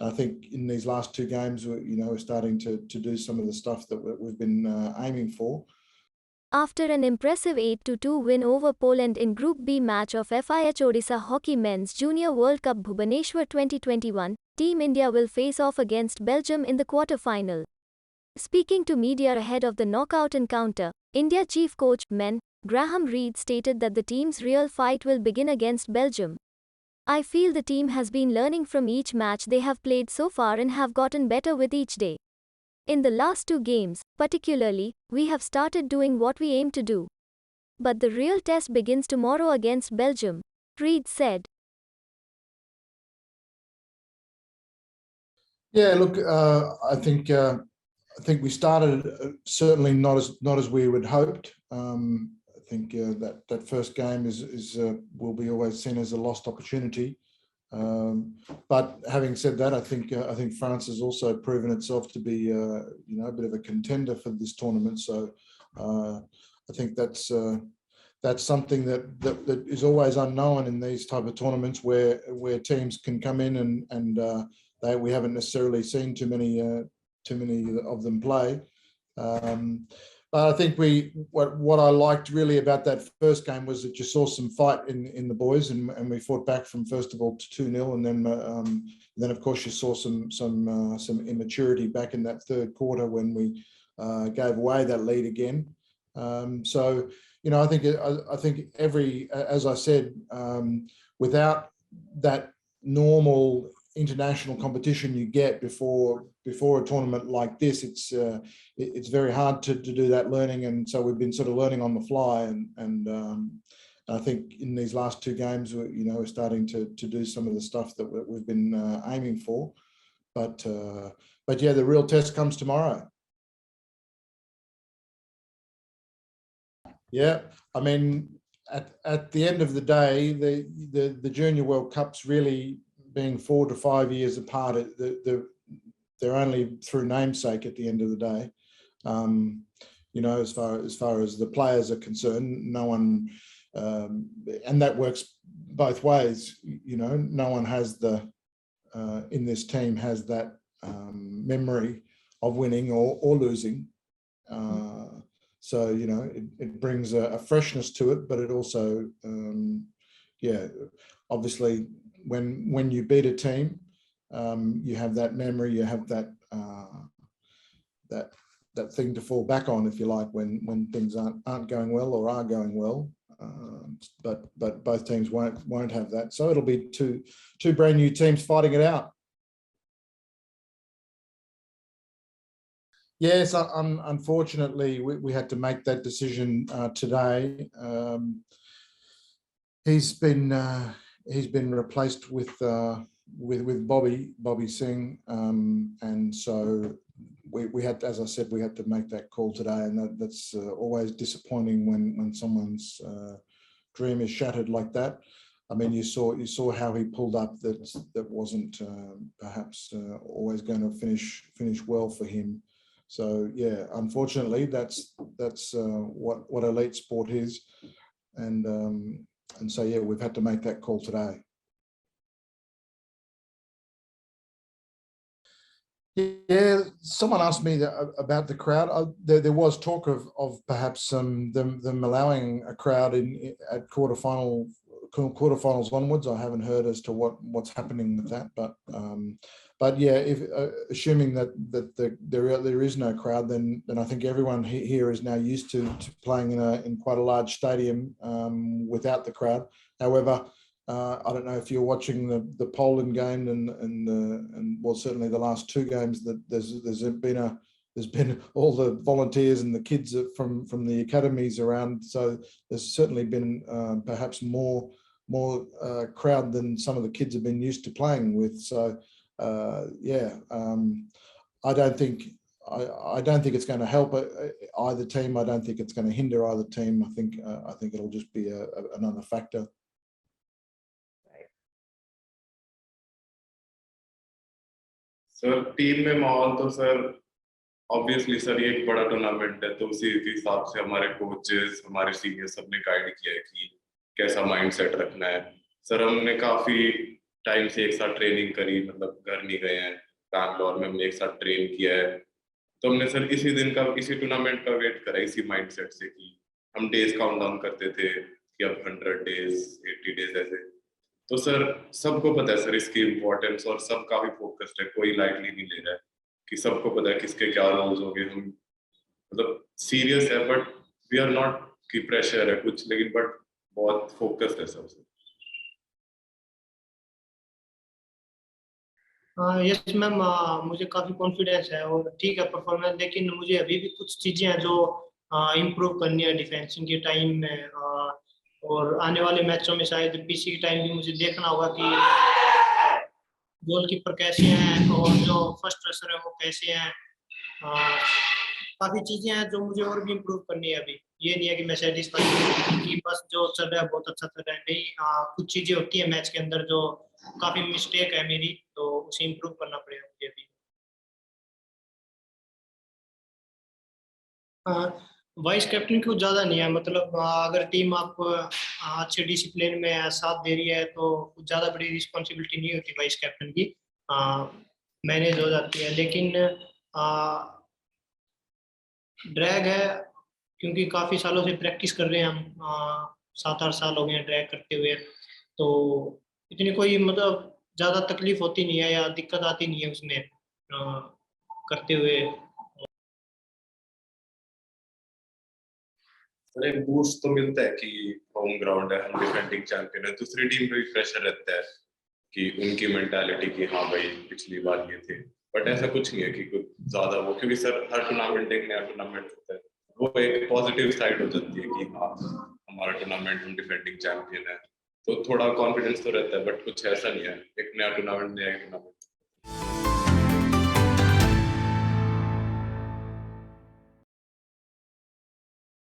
I think in these last two games, we're starting to do some of the stuff that we've been aiming for. After an impressive 8-2 win over Poland in Group B match of FIH Odisha Hockey Men's Junior World Cup Bhubaneswar 2021, Team India will face off against Belgium in the quarter-final. Speaking to media ahead of the knockout encounter, India chief coach, men, Graham Reid stated that the team's real fight will begin against Belgium. I feel the team has been learning from each match they have played so far and have gotten better with each day. In the last two games, particularly, we have started doing what we aim to do. But the real test begins tomorrow against Belgium, Reid said. Yeah, look, I think we started certainly not as we would hoped. I think that first game will be always seen as a lost opportunity. But having said that, I think France has also proven itself to be a bit of a contender for this tournament. So I think that's something that is always unknown in these type of tournaments, where teams can come in and we haven't necessarily seen too many of them play. But I think what I liked really about that first game was that you saw some fight in the boys, and we fought back from, first of all, to 2-0, and then of course you saw some immaturity back in that third quarter when we gave away that lead again. So I think as I said, without that normal international competition you get before a tournament like this, it's very hard to do that learning, and so we've been sort of learning on the fly, and I think in these last two games, we're starting to do some of the stuff that we've been aiming for, but yeah, the real test comes tomorrow. Yeah, I mean, at the end of the day, the Junior World Cup's really being 4 to 5 years apart. They're only through namesake at the end of the day. As far as the players are concerned, no one, and that works both ways. No one has in this team has that memory of winning or losing. So it brings a freshness to it, but it also, obviously, when you beat a team, you have that memory, you have that thing to fall back on, if you like, when things aren't going well or are going well. But both teams won't have that. So it'll be two brand new teams fighting it out. Yes, unfortunately, we had to make that decision today. He's been replaced with Bobby Singh, and so we had, as I said, we had to make that call today, and that's always disappointing when someone's dream is shattered like that. I mean, you saw how he pulled up. That wasn't perhaps always going to finish well for him. So yeah, unfortunately, that's what elite sport is, and so yeah, we've had to make that call today. Yeah, someone asked me about the crowd. There was talk of perhaps them allowing a crowd at quarterfinals onwards. I haven't heard as to what's happening with that, but yeah, if assuming that there is no crowd, then I think everyone here is now used to playing in quite a large stadium without the crowd. However, I don't know if you're watching the Poland game and well, certainly the last two games, that there's been all the volunteers and the kids from the academies around. So there's certainly been perhaps more crowd than some of the kids have been used to playing with. So yeah, I don't think it's going to help either team. I don't think it's going to hinder either team. I think it'll just be another factor. Sir team में माहौल तो sir obviously sir ये एक बड़ा tournament है, तो उसी हिसाब से हमारे कोचेस, हमारे सीनियर सब ने गाइड किया है कि कैसा माइंडसेट रखना है। सर हमने काफी टाइम से एक साथ ट्रेनिंग करी, मतलब घर नहीं गए हैं, बैंगलोर में हमने एक साथ ट्रेन किया है। तो हमने सर इसी दिन का, इसी टूर्नामेंट का वेट करा, इसी माइंडसेट से कि हम डेज काउंट डाउन करते थे कि अब 100 डेज 80 डेज ऐसे। तो सर सबको पता है सर इसकी इम्पोर्टेंस, और सब काफी फोकस्ड है, कोई लाइटली नहीं ले रहा है कि सबको पता है किसके क्या रोल्स हो गए। हम मतलब सीरियस है, बट वी आर नॉट कि प्रेशर है कुछ, लेकिन बट बहुत फोकस्ड है सब। यस मैम, मुझे काफ़ी कॉन्फिडेंस है और ठीक है परफॉर्मेंस, लेकिन मुझे अभी भी कुछ चीज़ें हैं जो इम्प्रूव करनी है डिफेंसिंग के टाइम में। और आने वाले मैचों में शायद पीसी के टाइम भी मुझे देखना होगा कि गोलकीपर कैसे हैं और जो फर्स्ट रसर है वो कैसे हैं। काफ़ी चीज़ें हैं जो मुझे और भी इम्प्रूव करनी है अभी। ये नहीं है कि मैं सेटिस्फाइड हूँ कि बस जो चल रहा है बहुत अच्छा चल रहा है, नहीं। कुछ चीज़ें होती है मैच के अंदर जो काफ़ी मिस्टेक है मेरी, तो उसे इम्प्रूव करना पड़ेगा मुझे अभी। वाइस कैप्टन को ज़्यादा नहीं है, मतलब अगर टीम आपको अच्छे डिसिप्लिन में साथ दे रही है तो कुछ ज़्यादा बड़ी रिस्पॉन्सिबिलिटी नहीं होती वाइस कैप्टन की, मैनेज हो जाती है। लेकिन ड्रैग है, क्योंकि काफ़ी सालों से प्रैक्टिस कर रहे हैं हम, 7-8 साल हो गए हैं ड्रैग करते हुए, तो इतनी कोई मतलब ज़्यादा तकलीफ होती नहीं है या दिक्कत आती नहीं है उसमें करते हुए। सर एक बूस्ट तो मिलता है कि होम ग्राउंड है, हम डिफेंडिंग चैंपियन है, दूसरी टीम पे भी प्रेशर रहता है कि उनकी मेंटालिटी कि हाँ भाई पिछली बार ये थे, बट ऐसा कुछ नहीं है कि कुछ ज्यादा वो, क्योंकि सर हर टूर्नामेंट एक नया टूर्नामेंट होता है, वो एक पॉजिटिव साइड हो जाती है कि हाँ हमारा टूर्नामेंट, हम डिफेंडिंग चैंपियन है, तो थोड़ा कॉन्फिडेंस तो रहता है, बट कुछ ऐसा नहीं है, एक नया टूर्नामेंट नया टूर्नामेंट।